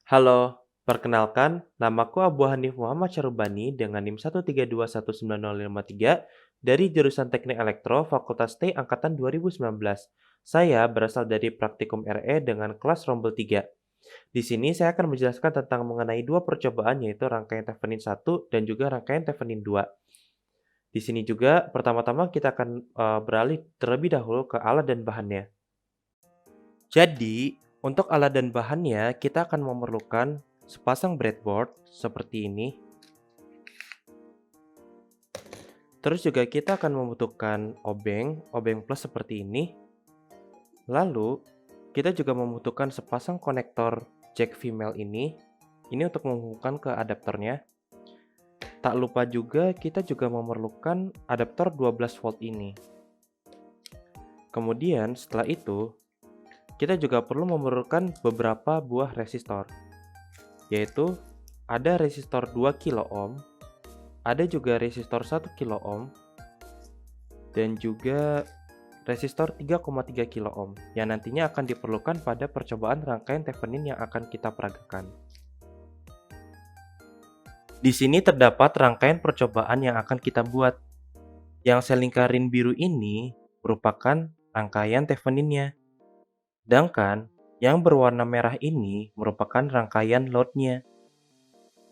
Halo, perkenalkan, namaku Abu Hanif Muhammad Syarubani dengan NIM 132190053 dari jurusan Teknik Elektro Fakultas T Angkatan 2019. Saya berasal dari Praktikum RE dengan kelas Rombel 3. Di sini saya akan menjelaskan tentang mengenai dua percobaan yaitu rangkaian Thevenin 1 dan juga rangkaian Thevenin 2. Di sini juga pertama-tama kita akan beralih terlebih dahulu ke alat dan bahannya. Jadi, untuk alat dan bahannya, kita akan memerlukan sepasang breadboard seperti ini. Terus juga kita akan membutuhkan obeng plus seperti ini. Lalu, kita juga membutuhkan sepasang konektor jack female ini. Ini untuk menghubungkan ke adaptornya. Tak lupa juga kita juga memerlukan adaptor 12 volt ini. Kemudian setelah itu, kita juga perlu memerlukan beberapa buah resistor, yaitu ada resistor 2 kilo ohm, ada juga resistor 1 kilo ohm, dan juga resistor 3,3 kilo ohm yang nantinya akan diperlukan pada percobaan rangkaian Thevenin yang akan kita peragakan. Di sini terdapat rangkaian percobaan yang akan kita buat. Yang saya lingkarin biru ini merupakan rangkaian Theveninnya. Sedangkan yang berwarna merah ini merupakan rangkaian loadnya.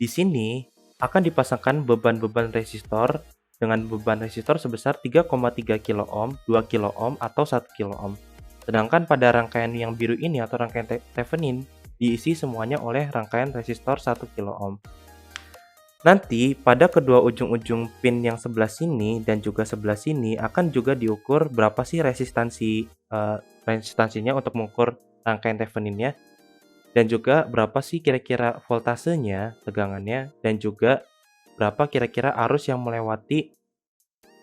Di sini akan dipasangkan beban-beban resistor dengan beban resistor sebesar 3,3 kilo ohm, 2 kilo ohm, atau 1 kilo ohm. Sedangkan pada rangkaian yang biru ini atau rangkaian Thevenin diisi semuanya oleh rangkaian resistor 1 kilo ohm. Nanti pada kedua ujung-ujung pin yang sebelah sini dan juga sebelah sini akan juga diukur berapa sih resistansinya untuk mengukur rangkaian Theveninnya, dan juga berapa sih kira-kira voltasenya, tegangannya, dan juga berapa kira-kira arus yang melewati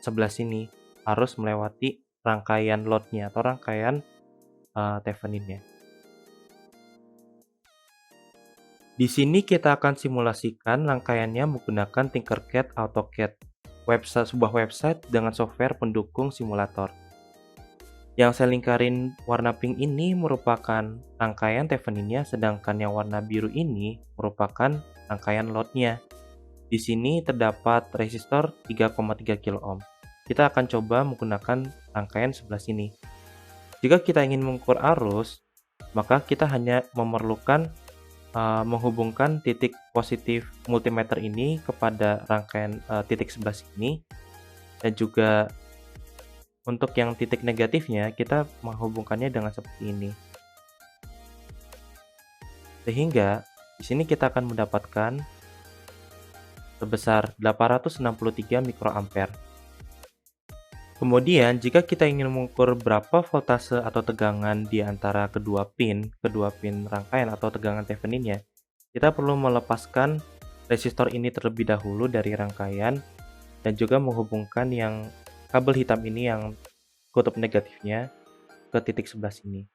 sebelah sini, arus melewati rangkaian loadnya atau rangkaian Theveninnya. Di sini kita akan simulasikan rangkaiannya menggunakan Tinkercad AutoCAD, sebuah website dengan software pendukung simulator. Yang saya lingkarin warna pink ini merupakan rangkaian Theveninnya, sedangkan yang warna biru ini merupakan rangkaian loadnya. Di sini terdapat resistor 3,3 kilo ohm. Kita akan coba menggunakan rangkaian sebelah sini. Jika kita ingin mengukur arus, maka kita hanya memerlukan menghubungkan titik positif multimeter ini kepada rangkaian titik sebelah sini, dan juga untuk yang titik negatifnya kita menghubungkannya dengan seperti ini. Sehingga di sini kita akan mendapatkan sebesar 863 mikroampere. Kemudian, jika kita ingin mengukur berapa voltase atau tegangan di antara kedua pin rangkaian atau tegangan Theveninnya, kita perlu melepaskan resistor ini terlebih dahulu dari rangkaian dan juga menghubungkan yang kabel hitam ini yang kutub negatifnya ke titik sebelah sini.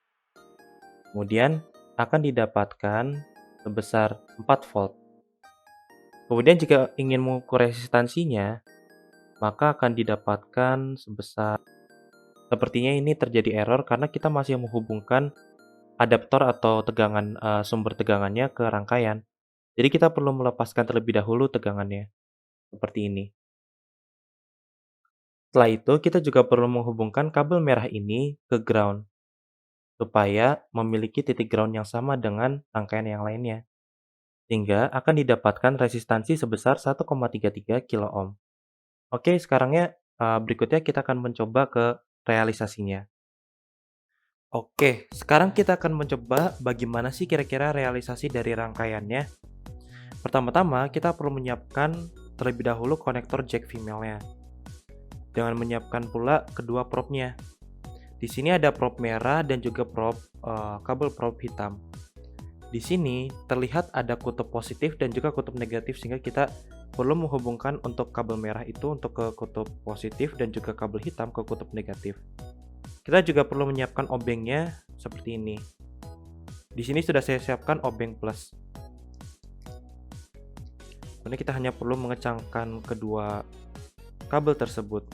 Kemudian akan didapatkan sebesar 4 volt. Kemudian jika ingin mengukur resistansinya, maka akan didapatkan sebesar, sepertinya ini terjadi error karena kita masih menghubungkan adaptor atau sumber tegangannya ke rangkaian. Jadi kita perlu melepaskan terlebih dahulu tegangannya, seperti ini. Setelah itu kita juga perlu menghubungkan kabel merah ini ke ground, supaya memiliki titik ground yang sama dengan rangkaian yang lainnya. Sehingga akan didapatkan resistansi sebesar 1,33 kilo ohm. Oke, berikutnya kita akan mencoba ke realisasinya. Oke, sekarang kita akan mencoba bagaimana sih kira-kira realisasi dari rangkaiannya. Pertama-tama, kita perlu menyiapkan terlebih dahulu konektor jack female-nya. Dengan menyiapkan pula kedua probe-nya. Di sini ada probe merah dan juga kabel probe hitam. Di sini terlihat ada kutub positif dan juga kutub negatif, sehingga kita perlu menghubungkan untuk kabel merah itu untuk ke kutub positif dan juga kabel hitam ke kutub negatif. Kita juga perlu menyiapkan obengnya seperti ini. Di sini sudah saya siapkan obeng plus. Kemudian kita hanya perlu mengecangkan kedua kabel tersebut.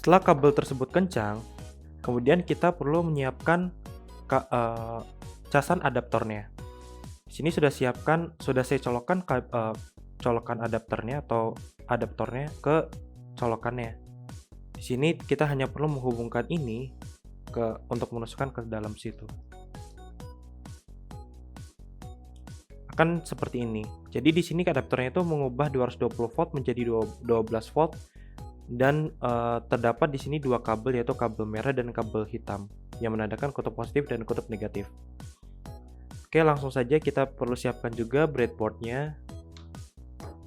Setelah kabel tersebut kencang, kemudian kita perlu menyiapkan casan adaptornya. Di sini sudah saya colokkan colokan adaptornya atau adaptornya ke colokannya. Di sini kita hanya perlu menghubungkan ini untuk menusukkan ke dalam situ. Akan seperti ini. Jadi di sini adaptornya itu mengubah 220 volt menjadi 12 volt dan terdapat di sini dua kabel, yaitu kabel merah dan kabel hitam yang menandakan kutub positif dan kutub negatif. Oke, langsung saja kita perlu siapkan juga breadboardnya.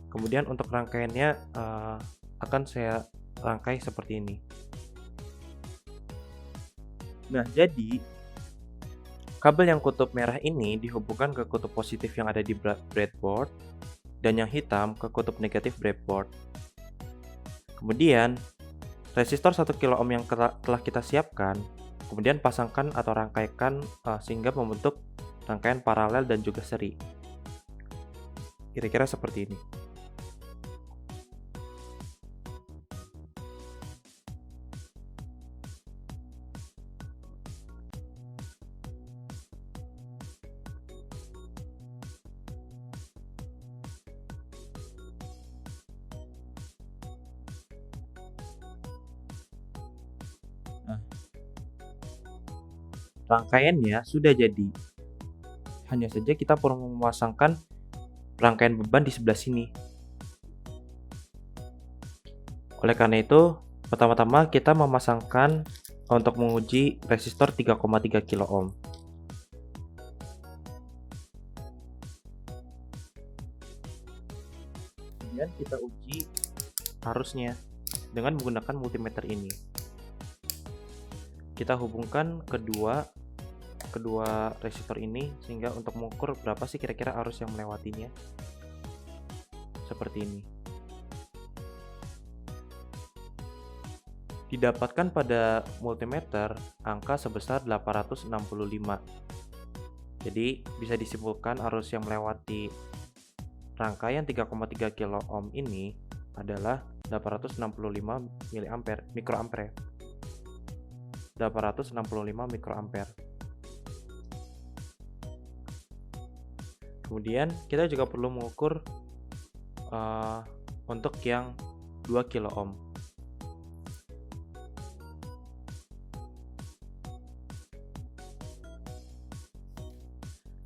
Kemudian untuk rangkaiannya akan saya rangkai seperti ini. Nah, jadi kabel yang kutub merah ini dihubungkan ke kutub positif yang ada di breadboard dan yang hitam ke kutub negatif breadboard. Kemudian, resistor 1 kilo ohm yang telah kita siapkan, kemudian pasangkan atau rangkaikan sehingga membentuk rangkaian paralel dan juga seri. Kira-kira seperti ini. Nah, rangkaiannya sudah jadi. Hanya saja kita perlu memasangkan rangkaian beban di sebelah sini. Oleh karena itu, pertama-tama kita memasangkan untuk menguji resistor 3,3 kilo ohm. Kemudian kita uji arusnya dengan menggunakan multimeter ini. Kita hubungkan kedua resistor ini sehingga untuk mengukur berapa sih kira-kira arus yang melewatinya. Seperti ini. Didapatkan pada multimeter angka sebesar 865. Jadi bisa disimpulkan arus yang melewati rangkaian 3,3 kilo ohm ini adalah 865 mikroampere. 865 mikroampere. Kemudian kita juga perlu mengukur untuk yang 2 kilo ohm.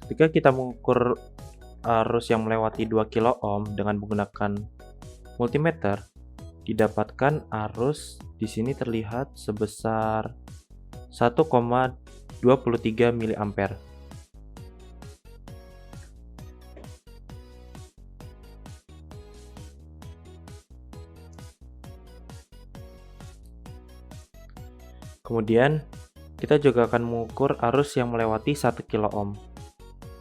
Ketika kita mengukur arus yang melewati 2 kilo ohm dengan menggunakan multimeter, didapatkan arus di sini terlihat sebesar 1,23 miliampere. Kemudian, kita juga akan mengukur arus yang melewati 1 kilo ohm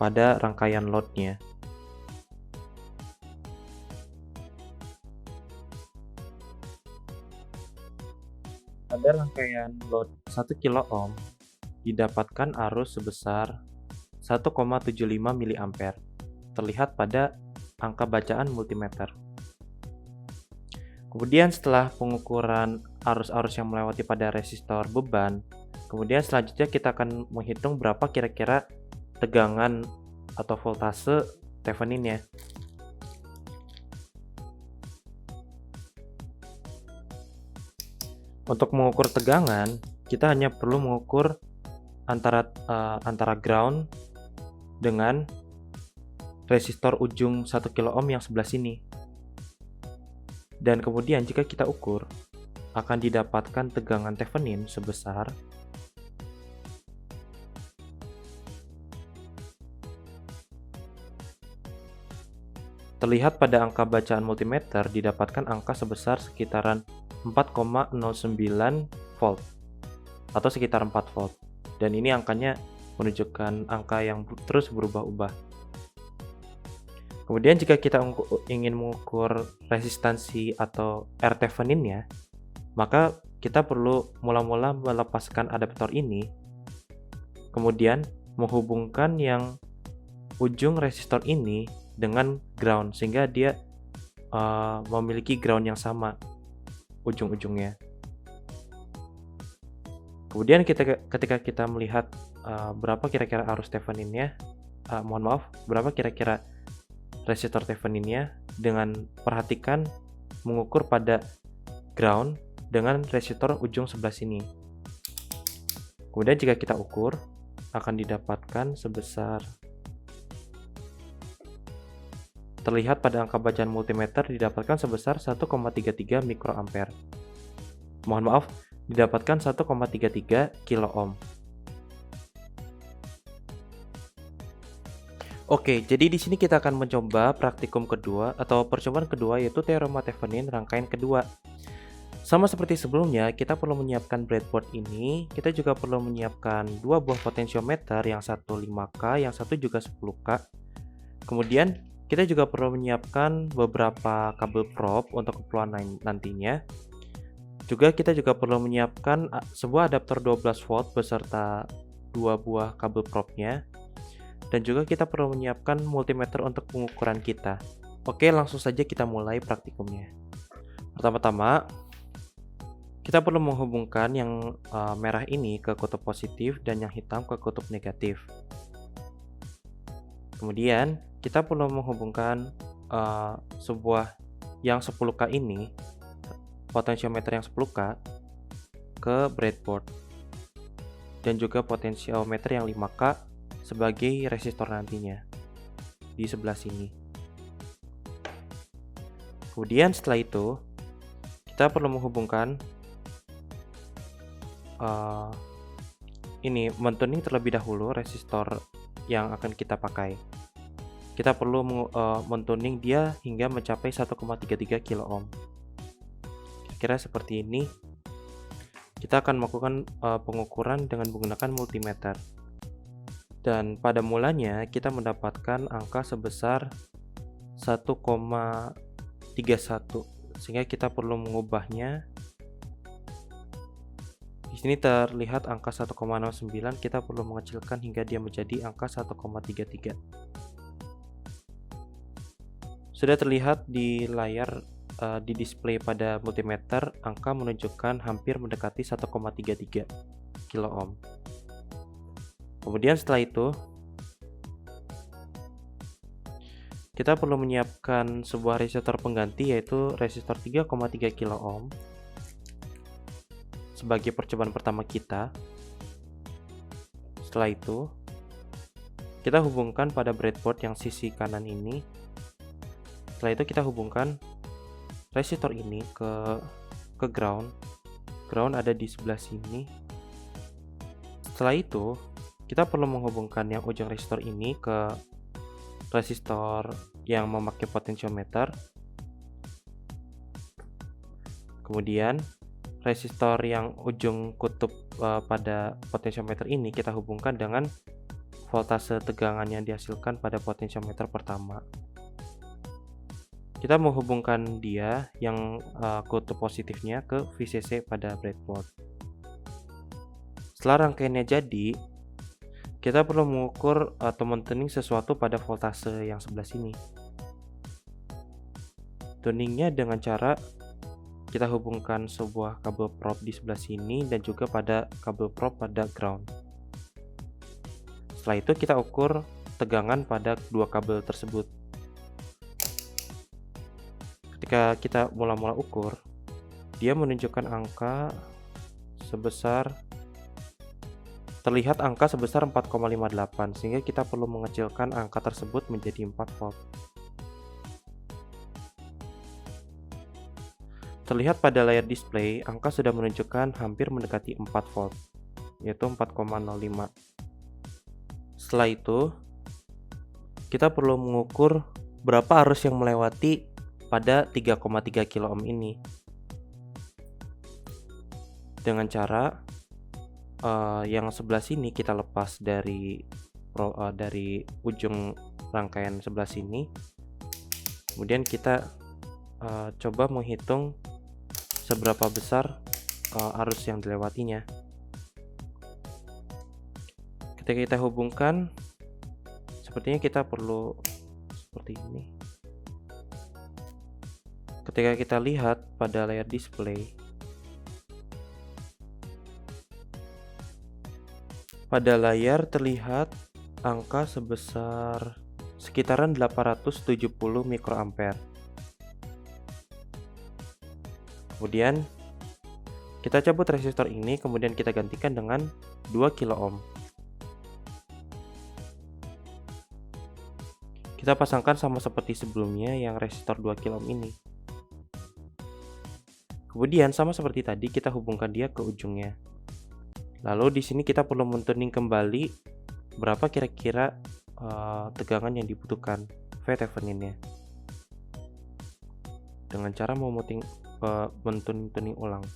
pada rangkaian load-nya. Pada rangkaian load 1 kilo ohm, didapatkan arus sebesar 1,75 miliampere, terlihat pada angka bacaan multimeter. Kemudian setelah pengukuran arus-arus yang melewati pada resistor beban, kemudian selanjutnya kita akan menghitung berapa kira-kira tegangan atau voltase Theveninnya. Untuk mengukur tegangan, kita hanya perlu mengukur antara ground dengan resistor ujung 1 kilo ohm yang sebelah sini. Dan kemudian jika kita ukur, akan didapatkan tegangan Thevenin sebesar terlihat pada angka bacaan multimeter didapatkan angka sebesar sekitaran 4,09 volt atau sekitar 4 volt. Dan ini angkanya menunjukkan angka yang terus berubah-ubah. Kemudian jika kita ingin mengukur resistansi atau R Theveninnya, maka kita perlu mula-mula melepaskan adaptor ini, kemudian menghubungkan yang ujung resistor ini dengan ground sehingga dia memiliki ground yang sama ujung-ujungnya. Kemudian ketika kita melihat, berapa kira-kira arus Thevenin-nya, berapa kira-kira resistor Thevenin-nya, dengan perhatikan mengukur pada ground dengan resistor ujung sebelah sini. Kemudian jika kita ukur, akan didapatkan sebesar, terlihat pada angka bacaan multimeter didapatkan sebesar 1,33 mikroampere. Mohon maaf, didapatkan 1,33 kilo ohm. Oke, jadi di sini kita akan mencoba praktikum kedua atau percobaan kedua, yaitu teorema Thevenin rangkaian kedua. Sama seperti sebelumnya, kita perlu menyiapkan breadboard ini. Kita juga perlu menyiapkan dua buah potensiometer, yang satu 5K, yang satu juga 10K. Kemudian kita juga perlu menyiapkan beberapa kabel probe untuk keperluan nantinya. Juga kita juga perlu menyiapkan sebuah adaptor 12 volt beserta dua buah kabel probe-nya. Dan juga kita perlu menyiapkan multimeter untuk pengukuran kita. Oke, langsung saja kita mulai praktikumnya. Pertama-tama, kita perlu menghubungkan yang merah ini ke kutub positif dan yang hitam ke kutub negatif. Kemudian kita perlu menghubungkan sebuah yang 10K ini, potensiometer yang 10K, ke breadboard, dan juga potensiometer yang 5K sebagai resistor nantinya di sebelah sini. Kemudian setelah itu kita perlu menghubungkan mentuning terlebih dahulu resistor yang akan kita pakai. Kita perlu mentuning dia hingga mencapai 1,33 kilo ohm. Kira-kira seperti ini. Kita akan melakukan pengukuran dengan menggunakan multimeter. Dan pada mulanya kita mendapatkan angka sebesar 1,31, sehingga kita perlu mengubahnya. Di sini terlihat angka 1,09, kita perlu mengecilkan hingga dia menjadi angka 1,33. Sudah terlihat di layar di display pada multimeter, angka menunjukkan hampir mendekati 1,33 kilo ohm. Kemudian setelah itu kita perlu menyiapkan sebuah resistor pengganti, yaitu resistor 3,3 kilo ohm sebagai percobaan pertama kita. Setelah itu kita hubungkan pada breadboard yang sisi kanan ini. Setelah itu kita hubungkan resistor ini ke ground. Ground ada di sebelah sini. Setelah itu kita perlu menghubungkan yang ujung resistor ini ke resistor yang memakai potensiometer. Kemudian resistor yang ujung kutub pada potensiometer ini kita hubungkan dengan voltase tegangan yang dihasilkan pada potensiometer pertama. Kita menghubungkan dia yang kutub positifnya ke VCC pada breadboard. Setelah rangkaiannya jadi, kita perlu mengukur atau mentuning sesuatu pada voltase yang sebelah sini. Tuningnya dengan cara kita hubungkan sebuah kabel probe di sebelah sini dan juga pada kabel probe pada ground. Setelah itu kita ukur tegangan pada dua kabel tersebut. Ketika kita mula-mula ukur, dia menunjukkan angka sebesar, terlihat angka sebesar 4,58, sehingga kita perlu mengecilkan angka tersebut menjadi 4 volt. Terlihat pada layar display, angka sudah menunjukkan hampir mendekati 4 volt, yaitu 4,05. Setelah itu, kita perlu mengukur berapa arus yang melewati pada 3,3 kilo ohm ini. Dengan cara yang sebelah sini kita lepas dari ujung rangkaian sebelah sini. Kemudian kita coba menghitung seberapa besar arus yang dilewatinya. Ketika kita hubungkan, sepertinya kita perlu seperti ini. Ketika kita lihat pada layar display, Pada layar terlihat angka sebesar sekitaran 870 mikroampere. Kemudian kita cabut resistor ini, kemudian kita gantikan dengan 2 kilo ohm. Kita pasangkan sama seperti sebelumnya yang resistor 2 kilo ohm ini. Kemudian sama seperti tadi kita hubungkan dia ke ujungnya. Lalu di sini kita perlu mentuning kembali berapa kira-kira tegangan yang dibutuhkan Theveninnya. Dengan cara mentuning ulang.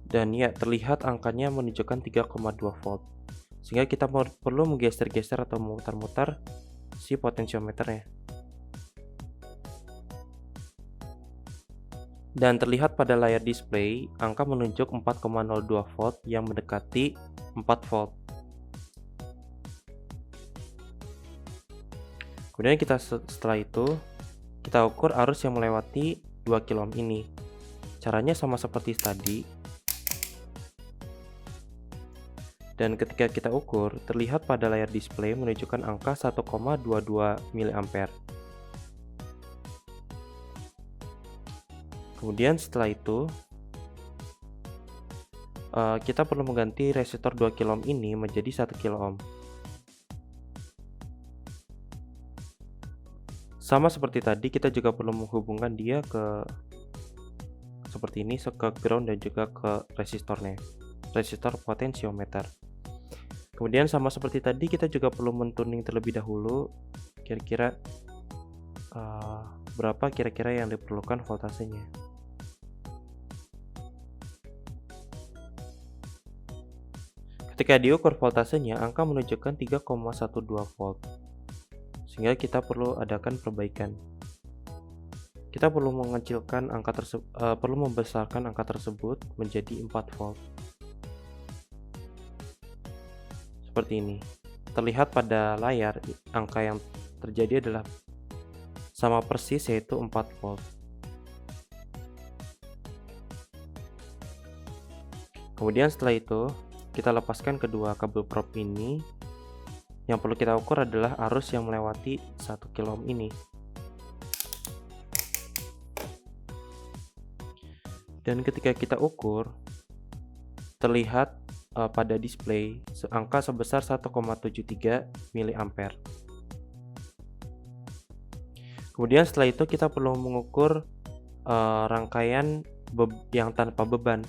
Dan ya, terlihat angkanya menunjukkan 3,2 volt. Sehingga kita perlu menggeser-geser atau memutar-mutar si potensiometernya. Dan terlihat pada layar display, angka menunjuk 4,02 volt yang mendekati 4 volt. Kemudian setelah itu, kita ukur arus yang melewati 2 kilo ohm ini. Caranya sama seperti tadi. Dan ketika kita ukur, terlihat pada layar display menunjukkan angka 1,22 mA. Kemudian setelah itu, kita perlu mengganti resistor 2 kilo ohm ini menjadi 1 kilo ohm. Sama seperti tadi, kita juga perlu menghubungkan dia ke seperti ini, ke ground dan juga ke resistornya, resistor potensiometer. Kemudian sama seperti tadi, kita juga perlu mentuning terlebih dahulu kira-kira berapa kira-kira yang diperlukan voltasenya. Ketika diukur voltasenya, angka menunjukkan 3,12 volt. Sehingga kita perlu adakan perbaikan. Kita perlu perlu membesarkan angka tersebut menjadi 4 volt. Seperti ini. Terlihat pada layar angka yang terjadi adalah sama persis, yaitu 4 volt. Kemudian setelah itu, kita lepaskan kedua kabel probe ini. Yang perlu kita ukur adalah arus yang melewati 1 kilo ohm ini. Dan ketika kita ukur, terlihat pada display angka sebesar 1,73 mA. Kemudian setelah itu kita perlu mengukur rangkaian yang tanpa beban.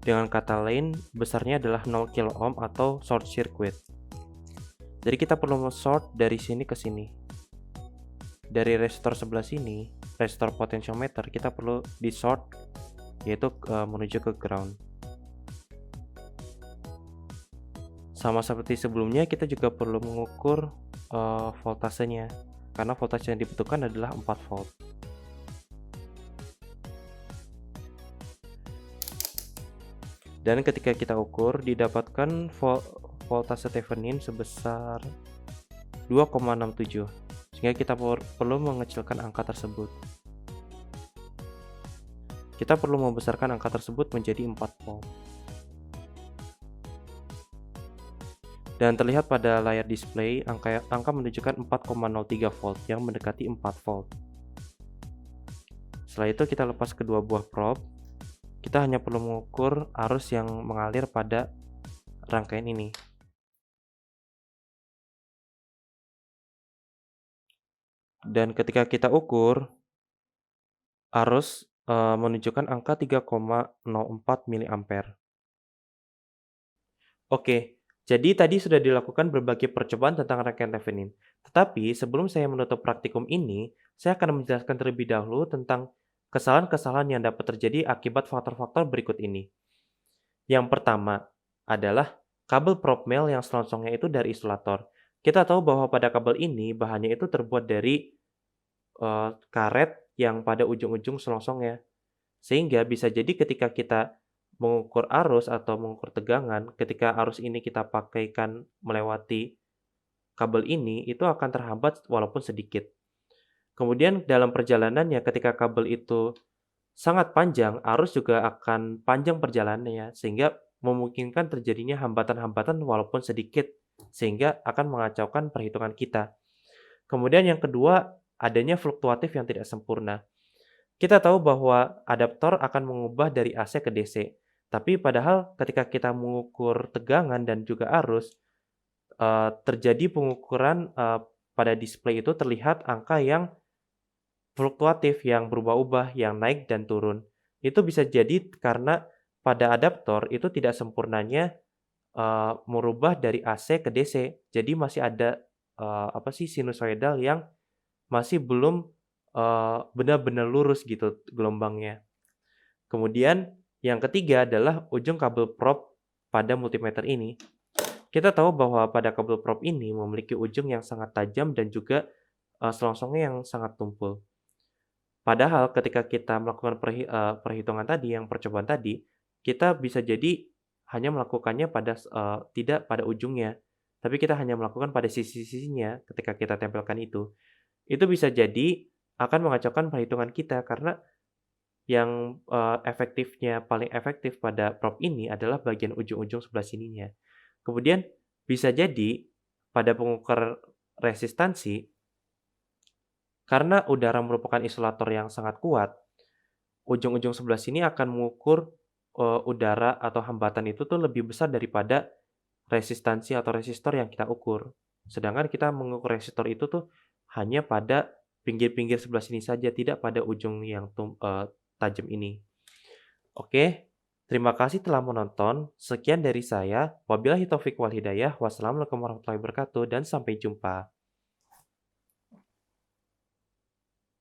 Dengan kata lain, besarnya adalah 0 kilo ohm atau short circuit. Jadi kita perlu short dari sini ke sini. Dari resistor sebelah sini, resistor potensiometer, kita perlu di short, yaitu menuju ke ground. Sama seperti sebelumnya, kita juga perlu mengukur voltasenya, karena voltase yang dibutuhkan adalah 4 volt. Dan ketika kita ukur, didapatkan voltase Thevenin sebesar 2,67, sehingga kita perlu mengecilkan angka tersebut. Kita perlu membesarkan angka tersebut menjadi 4 volt. Dan terlihat pada layar display angka menunjukkan 4,03 volt yang mendekati 4 volt. Setelah itu kita lepas kedua buah probe. Kita hanya perlu mengukur arus yang mengalir pada rangkaian ini. Dan ketika kita ukur, arus menunjukkan angka 3,04 mA. Oke, jadi tadi sudah dilakukan berbagai percobaan tentang rangkaian Thevenin. Tetapi sebelum saya menutup praktikum ini, saya akan menjelaskan terlebih dahulu tentang kesalahan-kesalahan yang dapat terjadi akibat faktor-faktor berikut ini. Yang pertama adalah kabel probe male yang selongsongnya itu dari isolator. Kita tahu bahwa pada kabel ini bahannya itu terbuat dari karet yang pada ujung-ujung selongsongnya. Sehingga bisa jadi ketika kita mengukur arus atau mengukur tegangan, ketika arus ini kita pakaikan melewati kabel ini, itu akan terhambat walaupun sedikit. Kemudian dalam perjalanannya ketika kabel itu sangat panjang, arus juga akan panjang perjalanannya, sehingga memungkinkan terjadinya hambatan-hambatan walaupun sedikit, sehingga akan mengacaukan perhitungan kita. Kemudian yang kedua, adanya fluktuatif yang tidak sempurna. Kita tahu bahwa adaptor akan mengubah dari AC ke DC, tapi padahal ketika kita mengukur tegangan dan juga arus, terjadi pengukuran, pada display itu terlihat angka yang fluktuatif, yang berubah-ubah, yang naik dan turun. Itu bisa jadi karena pada adaptor itu tidak sempurnanya, merubah dari AC ke DC. Jadi masih ada, sinusoidal yang masih belum, benar-benar lurus gitu gelombangnya. Kemudian yang ketiga adalah ujung kabel prop pada multimeter ini. Kita tahu bahwa pada kabel prop ini memiliki ujung yang sangat tajam dan juga, selongsongnya yang sangat tumpul. Padahal ketika kita melakukan perhitungan tadi, yang percobaan tadi, kita bisa jadi hanya melakukannya tidak pada ujungnya, tapi kita hanya melakukan pada sisi-sisinya ketika kita tempelkan itu. Itu bisa jadi akan mengacaukan perhitungan kita karena yang, paling efektif pada prop ini adalah bagian ujung-ujung sebelah sininya. Kemudian bisa jadi pada pengukur resistansi, karena udara merupakan isolator yang sangat kuat, ujung-ujung sebelah sini akan mengukur, udara atau hambatan itu tuh lebih besar daripada resistansi atau resistor yang kita ukur. Sedangkan kita mengukur resistor itu tuh hanya pada pinggir-pinggir sebelah sini saja, tidak pada ujung yang tajam ini. Oke, terima kasih telah menonton. Sekian dari saya. Wabillahi taufik wal hidayah. Wassalamualaikum warahmatullahi wabarakatuh dan sampai jumpa.